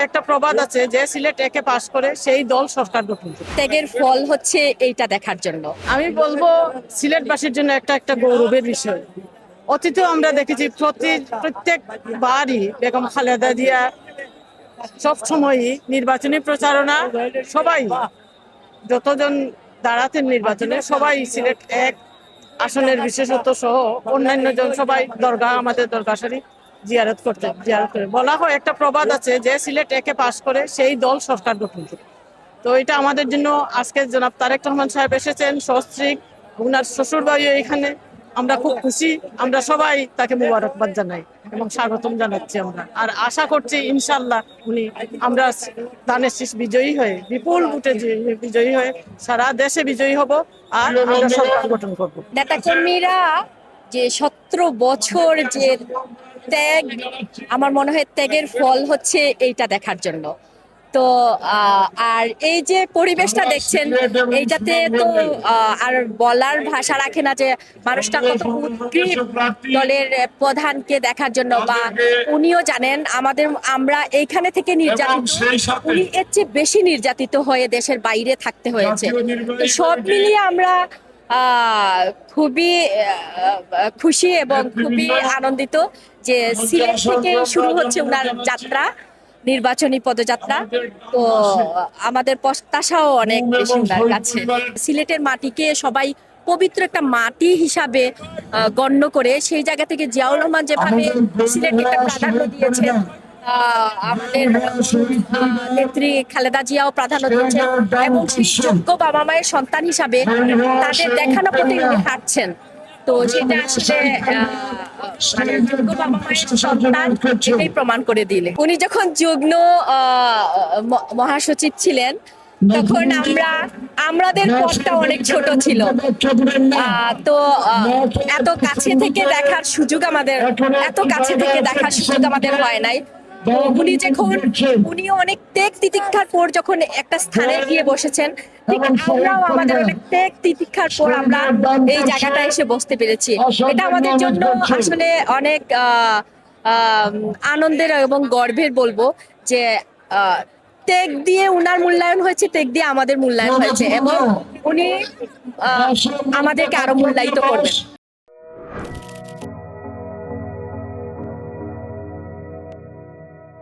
একটা প্রবাদ আছে যে সিলেট একে পাস করে সেই দল সরকার গঠন করে। ত্যাগের ফল হচ্ছে এইটা দেখার জন্য। আমি বলবো সিলেটবাসীর জন্য একটা একটা গৌরবের বিষয়। অতীতেও আমরা দেখেছি প্রত্যেকবারই বেগম খালেদা জিয়া সব সময়ই নির্বাচনী প্রচারণা সবাই যতজন দাঁড়াতেন নির্বাচনে সবাই সিলেট এক আসনের বিশেষত্ব সহ অন্যান্য জন সবাই আমাদের দরগা শরীফ জিয়ারত করে। বলা হয় একটা প্রবাদ আছে যে সিলেট একে পাস করে সেই দল সরকার গঠন করে। তো এটা আমাদের জন্য আজকে জনাব তারেক রহমান সাহেব এসেছেন সস্ত্রীক, ওনার শ্বশুর বাড়িও এখানে। আমরা খুব খুশি, আমরা সবাই তাকে মুবারকবাদ জানাই এবং স্বাগতম জানাচ্ছি আমরা। আর আশা করছি ইনশাল্লাহ আমরা ধানের শীষ বিজয়ী হয়ে বিপুল ভোটে বিজয়ী হয়ে সারা দেশে বিজয়ী হব আর আমরা সরকার গঠন করব। নেতাকর্মীরা যে 17 বছর যে ত্যাগ, আমার মনে হয় ত্যাগের ফল হচ্ছে এইটা দেখার জন্য। তো আর এই যে পরিবেশটা দেখছেন, এইটাতে তো আর বলার ভাষা রাখে না যে মানুষটা কত উদ্গ্রীব দলের প্রধানকে দেখার জন্য। বা উনিও জানেন আমরা এইখানে থেকে নির্যাতিত, উনি এর চেয়ে বেশি নির্যাতিত হয়ে দেশের বাইরে থাকতে হয়েছে। তো সব মিলিয়ে আমরা খুবই খুশি এবং খুবই আনন্দিত যে সিলেট থেকে শুরু হচ্ছে উনার যাত্রা, নির্বাচনী পদযাত্রা। তো আমাদের প্রত্যাশাও অনেক বেশি উনার কাছে। সিলেটের মাটিকে সবাই পবিত্র একটা মাটি হিসাবে গণ্য করে, সেই জায়গা থেকে জিয়াউর রহমান যেভাবে সিলেটকে একটা প্রাধান্য দিয়েছেন, আমাদের নেত্রী খালেদা জিয়াও প্রাধান্য দিয়েছেন এবং সেই যোগ্য বাবা মায়ের সন্তান হিসাবে তাদের দেখানো পথে উনি হাঁটছেন। তো যেটা আসলে মানে যোগ্য বাবা মায়ের সন্তান এটাই প্রমাণ করে দিলে। উনি যখন যুগ্ম মহাসচিব ছিলেন তখন আমাদের পথটা অনেক ছোট ছিল। তো এত কাছে থেকে দেখার সুযোগ আমাদের হয় নাই। উনিও অনেক ত্যাগ তিতিক্ষার পর যখন একটা স্থানে গিয়ে বসেছেন, ঠিক আমরাও আমাদের অনেক ত্যাগ তিতিক্ষার পর আমরা এই জায়গাটা এসে বসতে পেরেছি। এটা আমাদের জন্য আসলে অনেক আনন্দের এবং গর্বের বলবো যে ত্যাগ দিয়ে উনার মূল্যায়ন হয়েছে, ত্যাগ দিয়ে আমাদের মূল্যায়ন হয়েছে এবং উনি আমাদেরকে আরো মূল্যায়িত করবেন।